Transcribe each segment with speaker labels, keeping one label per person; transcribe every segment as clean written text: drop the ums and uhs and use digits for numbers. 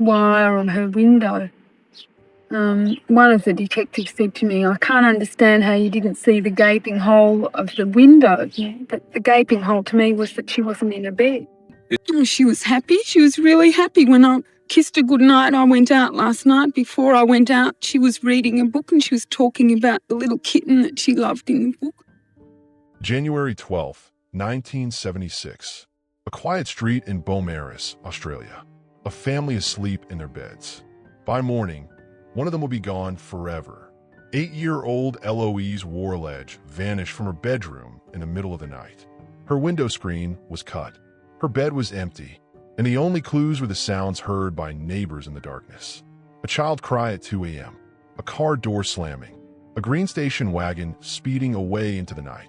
Speaker 1: wire on her window. One of the detectives said to me, "I can't understand how you didn't see the gaping hole of the window." But the gaping hole to me was that she wasn't in her bed. She was happy. She was really happy. When I kissed her goodnight, I went out last night. Before I went out, she was reading a book and she was talking about the little kitten that she loved in the book.
Speaker 2: January 12th, 1976. A quiet street in Beaumaris, Australia. A family asleep in their beds. By morning, one of them will be gone forever. 8-year-old Eloise Worledge vanished from her bedroom in the middle of the night. Her window screen was cut. Her bed was empty, and the only clues were the sounds heard by neighbors in the darkness. A child cry at 2 a.m., a car door slamming, a green station wagon speeding away into the night,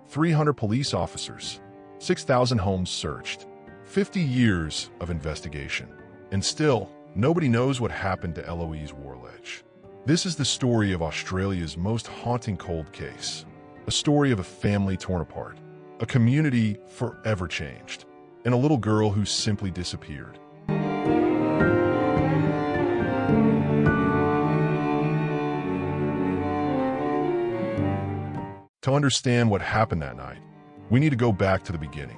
Speaker 2: 300 police officers, 6,000 homes searched, 50 years of investigation, and still, nobody knows what happened to Eloise Worledge. This is the story of Australia's most haunting cold case, a story of a family torn apart, a community forever changed, and a little girl who simply disappeared. To understand what happened that night, we need to go back to the beginning.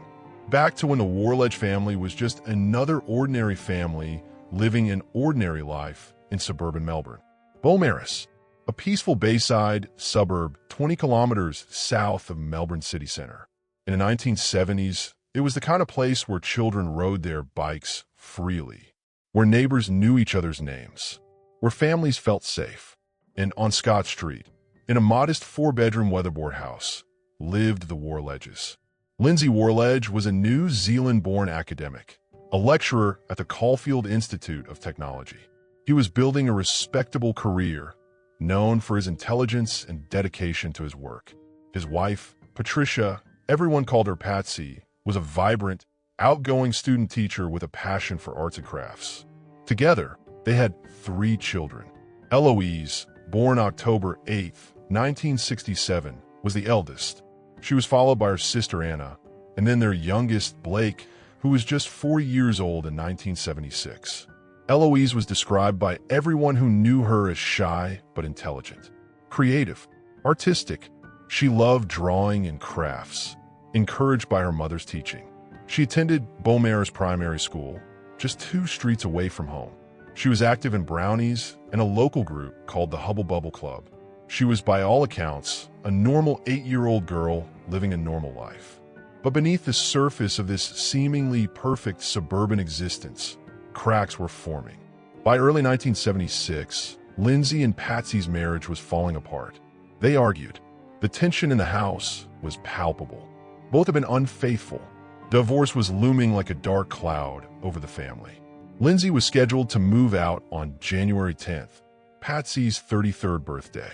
Speaker 2: Back to when the Worledge family was just another ordinary family living an ordinary life in suburban Melbourne. Beaumaris, a peaceful bayside suburb 20 kilometers south of Melbourne city centre. In the 1970s, it was the kind of place where children rode their bikes freely, where neighbors knew each other's names, where families felt safe. And on Scott Street, in a modest 4-bedroom weatherboard house, lived the Worledges. Lindsay Worledge was a New Zealand-born academic, a lecturer at the Caulfield Institute of Technology. He was building a respectable career, known for his intelligence and dedication to his work. His wife, Patricia, everyone called her Patsy, was a vibrant, outgoing student teacher with a passion for arts and crafts. Together, they had 3 children. Eloise, born October 8, 1967, was the eldest. She was followed by her sister Anna, and then their youngest, Blake, who was just 4 years old in 1976. Eloise was described by everyone who knew her as shy but intelligent, creative, artistic. She loved drawing and crafts, encouraged by her mother's teaching. She attended Beaumaris Primary School, just 2 streets away from home. She was active in brownies and a local group called the Hubble Bubble Club. She was, by all accounts, a normal 8-year-old girl living a normal life. But beneath the surface of this seemingly perfect suburban existence, cracks were forming. By early 1976, Lindsay and Patsy's marriage was falling apart. They argued. The tension in the house was palpable. Both had been unfaithful. Divorce was looming like a dark cloud over the family. Lindsay was scheduled to move out on January 10th, Patsy's 33rd birthday,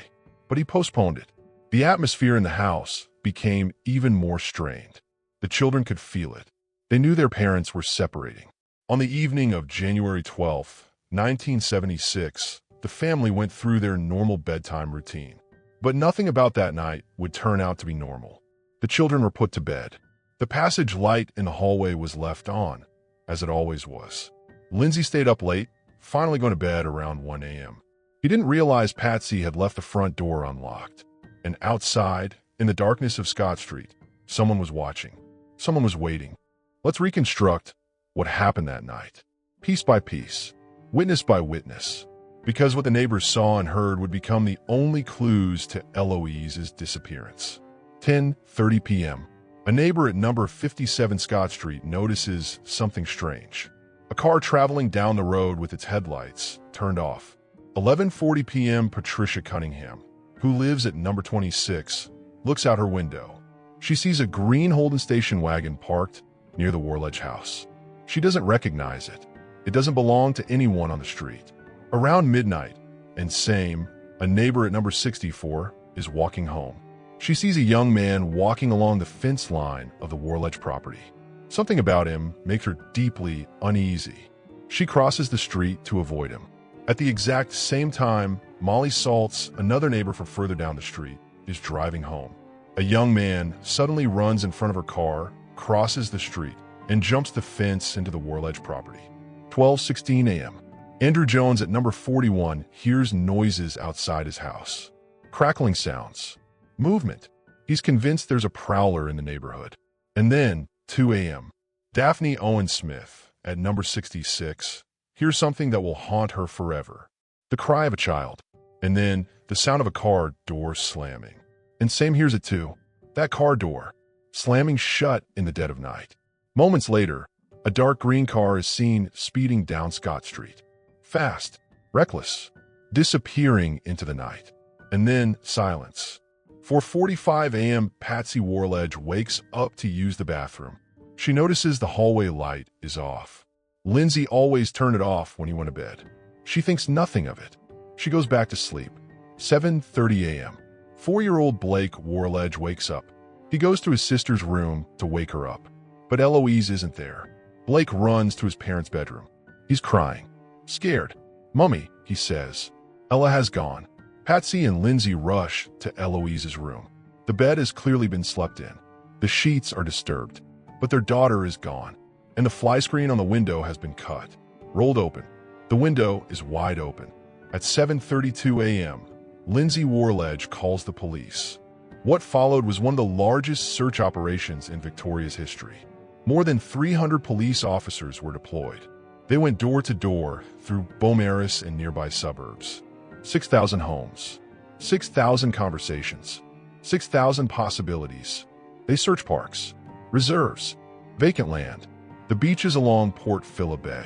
Speaker 2: but he postponed it. The atmosphere in the house became even more strained. The children could feel it. They knew their parents were separating. On the evening of January 12th, 1976, the family went through their normal bedtime routine. But nothing about that night would turn out to be normal. The children were put to bed. The passage light in the hallway was left on, as it always was. Lindsay stayed up late, finally going to bed around 1 a.m. He didn't realize Patsy had left the front door unlocked. And outside, in the darkness of Scott Street, someone was watching. Someone was waiting. Let's reconstruct what happened that night, piece by piece, witness by witness, because what the neighbors saw and heard would become the only clues to Eloise's disappearance. 10:30 p.m. A neighbor at number 57 Scott Street notices something strange. A car traveling down the road with its headlights turned off. 11:40 p.m. Patricia Cunningham, who lives at number 26, looks out her window. She sees a green Holden station wagon parked near the Worledge house. She doesn't recognize it. It doesn't belong to anyone on the street. Around midnight, and same, a neighbor at number 64 is walking home. She sees a young man walking along the fence line of the Worledge property. Something about him makes her deeply uneasy. She crosses the street to avoid him. At the exact same time, Molly Saltz, another neighbor from further down the street, is driving home. A young man suddenly runs in front of her car, crosses the street, and jumps the fence into the Worledge property. 12:16 a.m. Andrew Jones at number 41 hears noises outside his house. Crackling sounds. Movement. He's convinced there's a prowler in the neighborhood. And then, 2 a.m. Daphne Owen Smith at number 66 hears something that will haunt her forever. The cry of a child. And then, the sound of a car door slamming. And Sam hears it too. That car door, slamming shut in the dead of night. Moments later, a dark green car is seen speeding down Scott Street. Fast, reckless, disappearing into the night. And then silence. 4:45 a.m., Patsy Worledge wakes up to use the bathroom. She notices the hallway light is off. Lindsay always turned it off when he went to bed. She thinks nothing of it. She goes back to sleep. 7:30 a.m. 4-year-old Blake Worledge wakes up. He goes to his sister's room to wake her up. But Eloise isn't there. Blake runs to his parents' bedroom. He's crying. Scared. "Mummy," he says. "Ella has gone." Patsy and Lindsay rush to Eloise's room. The bed has clearly been slept in. The sheets are disturbed. But their daughter is gone. And the fly screen on the window has been cut. Rolled open. The window is wide open. At 7:32 a.m., Lindsay Worledge calls the police. What followed was one of the largest search operations in Victoria's history. More than 300 police officers were deployed. They went door to door through Beaumaris and nearby suburbs. 6,000 homes, 6,000 conversations, 6,000 possibilities. They searched parks, reserves, vacant land, the beaches along Port Phillip Bay.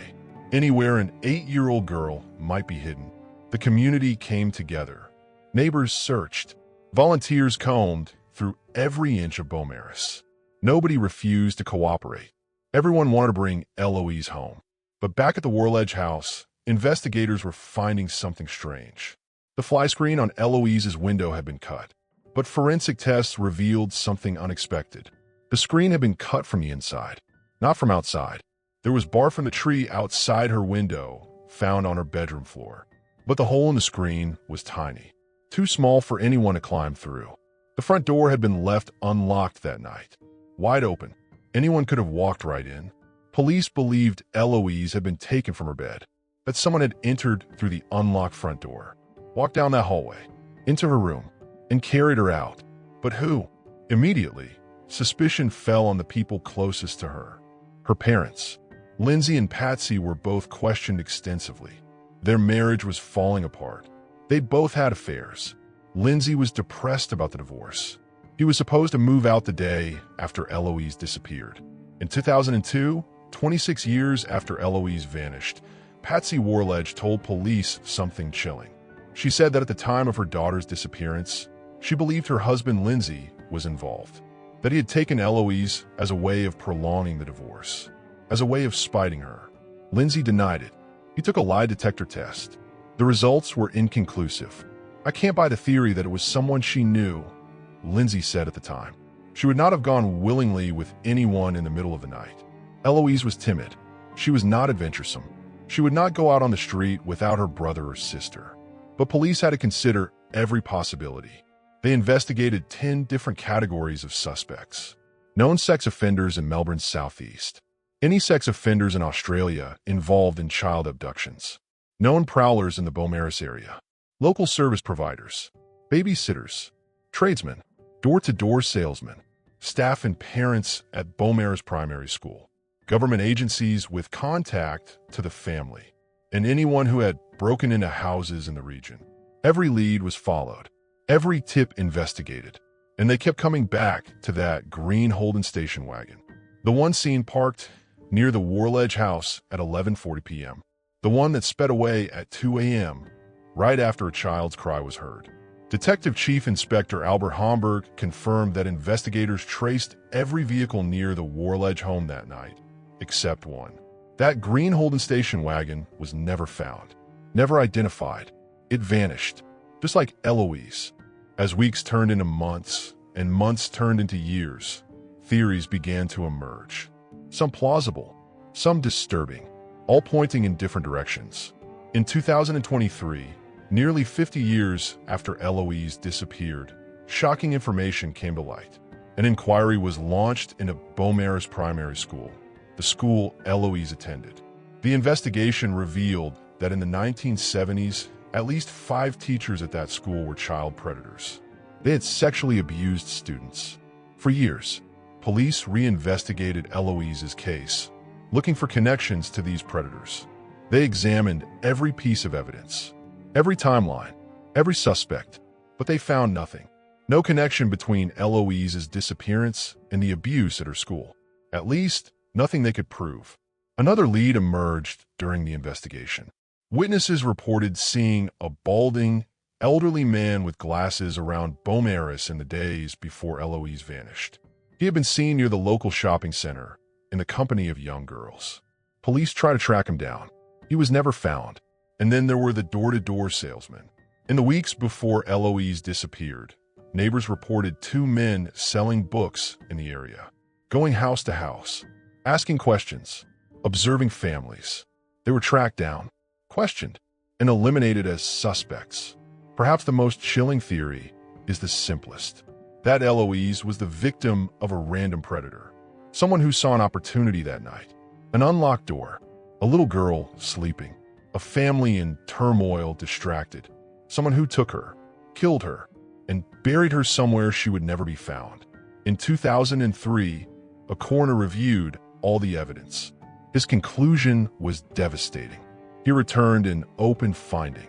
Speaker 2: Anywhere an 8-year-old girl might be hidden. The community came together. Neighbors searched. Volunteers combed through every inch of Beaumaris. Nobody refused to cooperate. Everyone wanted to bring Eloise home. But back at the Worledge house, investigators were finding something strange. The fly screen on Eloise's window had been cut. But forensic tests revealed something unexpected. The screen had been cut from the inside, not from outside. There was bark from the tree outside her window, found on her bedroom floor. But the hole in the screen was tiny, too small for anyone to climb through. The front door had been left unlocked that night, wide open. Anyone could have walked right in. Police believed Eloise had been taken from her bed, that someone had entered through the unlocked front door, walked down that hallway, into her room, and carried her out. But who? Immediately, suspicion fell on the people closest to her. Her parents. Lindsay and Patsy were both questioned extensively. Their marriage was falling apart. They'd both had affairs. Lindsay was depressed about the divorce. He was supposed to move out the day after Eloise disappeared. In 2002, 26 years after Eloise vanished, Patsy Worledge told police something chilling. She said that at the time of her daughter's disappearance, she believed her husband Lindsay was involved, that he had taken Eloise as a way of prolonging the divorce, as a way of spiting her. Lindsay denied it. He took a lie detector test. The results were inconclusive. "I can't buy the theory that it was someone she knew," Lindsay said at the time. She would not have gone willingly with anyone in the middle of the night. Eloise was timid. She was not adventuresome. She would not go out on the street without her brother or sister. But police had to consider every possibility. They investigated 10 different categories of suspects. Known sex offenders in Melbourne's southeast. Any sex offenders in Australia involved in child abductions. Known prowlers in the Beaumaris area. Local service providers. Babysitters. Tradesmen. Door-to-door salesmen. Staff and parents at Beaumaris Primary School. Government agencies with contact to the family. And anyone who had broken into houses in the region. Every lead was followed. Every tip investigated. And they kept coming back to that green Holden station wagon. The one seen parked near the Worledge house at 11:40 p.m. The one that sped away at 2 a.m. right after a child's cry was heard. Detective Chief Inspector Albert Homburg confirmed that investigators traced every vehicle near the Worledge home that night, except one. That green Holden station wagon was never found, never identified. It vanished, just like Eloise. As weeks turned into months, and months turned into years, theories began to emerge. Some plausible, some disturbing, all pointing in different directions. In 2023, nearly 50 years after Eloise disappeared, shocking information came to light. An inquiry was launched into Beaumaris Primary School, the school Eloise attended. The investigation revealed that in the 1970s, at least 5 teachers at that school were child predators. They had sexually abused students. For years, police reinvestigated Eloise's case, looking for connections to these predators. They examined every piece of evidence, every timeline, every suspect, but they found nothing. No connection between Eloise's disappearance and the abuse at her school. At least, nothing they could prove. Another lead emerged during the investigation. Witnesses reported seeing a balding, elderly man with glasses around Beaumaris in the days before Eloise vanished. He had been seen near the local shopping center in the company of young girls. Police tried to track him down. He was never found. And then there were the door-to-door salesmen. In the weeks before Eloise disappeared, neighbors reported 2 men selling books in the area, going house to house, asking questions, observing families. They were tracked down, questioned, and eliminated as suspects. Perhaps the most chilling theory is the simplest. That Eloise was the victim of a random predator, someone who saw an opportunity that night. An unlocked door, a little girl sleeping, a family in turmoil distracted, someone who took her, killed her, and buried her somewhere she would never be found. In 2003, a coroner reviewed all the evidence. His conclusion was devastating. He returned an open finding,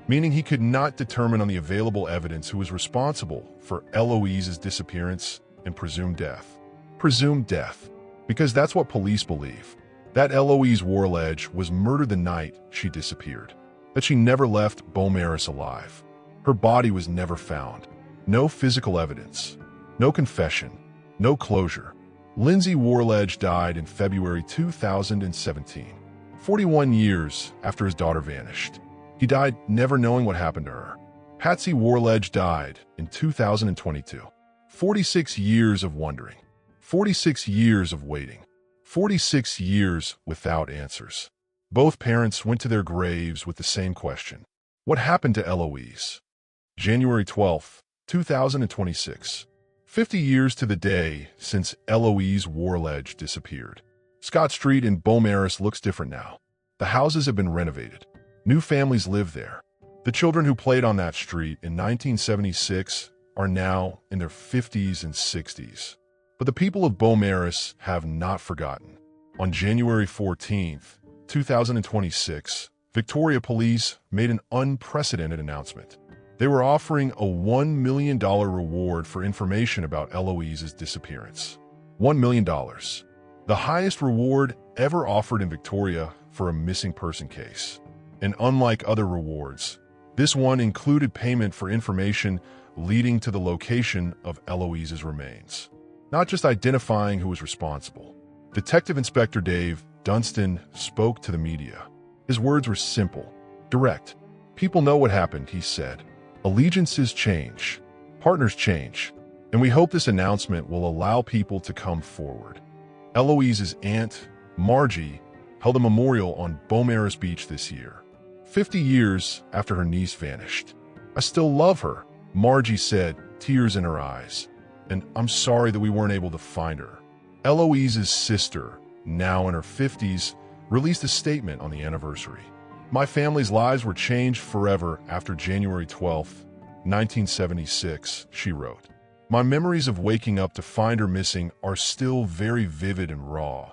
Speaker 2: meaning he could not determine on the available evidence who was responsible for Eloise's disappearance and presumed death. Presumed death, because that's what police believe. That Eloise Worledge was murdered the night she disappeared. That she never left Beaumaris alive. Her body was never found. No physical evidence. No confession. No closure. Lindsay Worledge died in February 2017, 41 years after his daughter vanished. He died never knowing what happened to her. Patsy Worledge died in 2022. 46 years of wondering. 46 years of waiting. 46 years without answers. Both parents went to their graves with the same question. What happened to Eloise? January 12, 2026. 50 years to the day since Eloise Worledge disappeared. Scott Street in Beaumaris looks different now. The houses have been renovated. New families live there. The children who played on that street in 1976 are now in their 50s and 60s. But the people of Beaumaris have not forgotten. On January 14th, 2026, Victoria Police made an unprecedented announcement. They were offering a $1 million reward for information about Eloise's disappearance. $1 million. The highest reward ever offered in Victoria for a missing person case. And unlike other rewards, this one included payment for information leading to the location of Eloise's remains. Not just identifying who was responsible. Detective Inspector Dave Dunstan spoke to the media. His words were simple, direct. People know what happened, he said. Allegiances change, partners change, and we hope this announcement will allow people to come forward. Eloise's aunt, Margie, held a memorial on Beaumaris Beach this year, 50 years after her niece vanished. I still love her, Margie said, tears in her eyes, and I'm sorry that we weren't able to find her. Eloise's sister, now in her 50s, released a statement on the anniversary. My family's lives were changed forever after January 12, 1976, she wrote. My memories of waking up to find her missing are still very vivid and raw,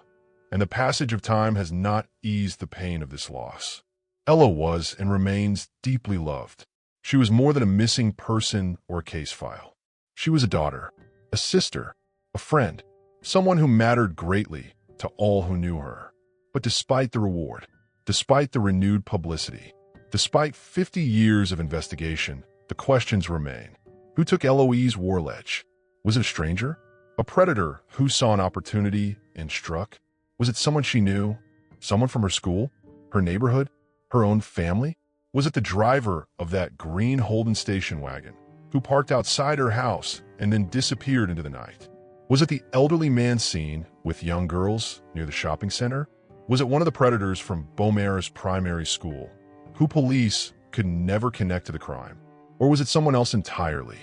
Speaker 2: and the passage of time has not eased the pain of this loss. Ella was and remains deeply loved. She was more than a missing person or a case file. She was a daughter, a sister, a friend, someone who mattered greatly to all who knew her. But despite the reward, despite the renewed publicity, despite 50 years of investigation, the questions remain. Who took Eloise Worledge? Was it a stranger? A predator who saw an opportunity and struck? Was it someone she knew? Someone from her school? Her neighborhood? Her own family? Was it the driver of that green Holden station wagon who parked outside her house and then disappeared into the night? Was it the elderly man seen with young girls near the shopping center? Was it one of the predators from Beaumaris Primary School, who police could never connect to the crime? Or was it someone else entirely?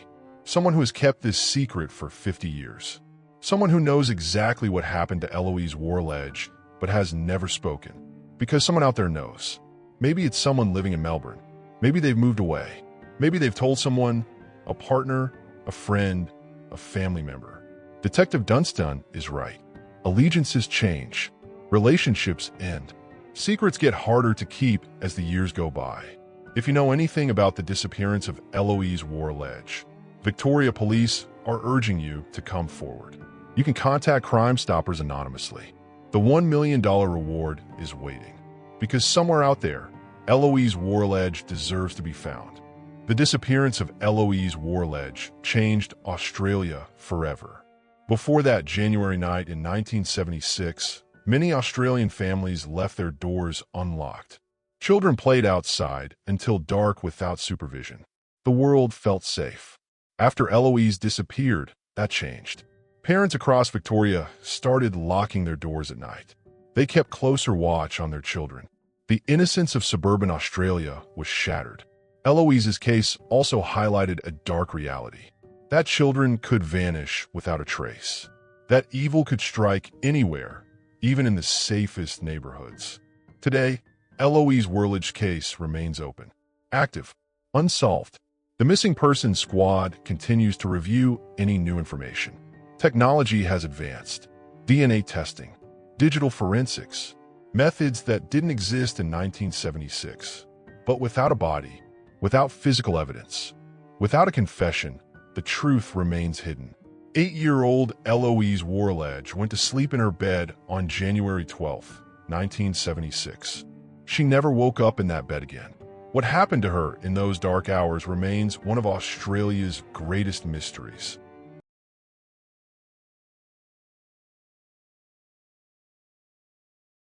Speaker 2: Someone who has kept this secret for 50 years? Someone who knows exactly what happened to Eloise Worledge, but has never spoken? Because someone out there knows. Maybe it's someone living in Melbourne. Maybe they've moved away. Maybe they've told someone, a partner, a friend, a family member. Detective Dunstan is right. Allegiances change. Relationships end. Secrets get harder to keep as the years go by. If you know anything about the disappearance of Eloise Worledge, Victoria Police are urging you to come forward. You can contact Crime Stoppers anonymously. The $1 million reward is waiting. Because somewhere out there, Eloise Worledge deserves to be found. The disappearance of Eloise Worledge changed Australia forever. Before that January night in 1976, many Australian families left their doors unlocked. Children played outside until dark without supervision. The world felt safe. After Eloise disappeared, that changed. Parents across Victoria started locking their doors at night. They kept closer watch on their children. The innocence of suburban Australia was shattered. Eloise's case also highlighted a dark reality. That children could vanish without a trace. That evil could strike anywhere, even in the safest neighborhoods. Today, Eloise Worledge's case remains open, active, unsolved. The Missing Persons Squad continues to review any new information. Technology has advanced. DNA testing, digital forensics, methods that didn't exist in 1976. But without a body, without physical evidence, without a confession, the truth remains hidden. 8-year-old Eloise Worledge went to sleep in her bed on January 12, 1976. She never woke up in that bed again. What happened to her in those dark hours remains one of Australia's greatest mysteries.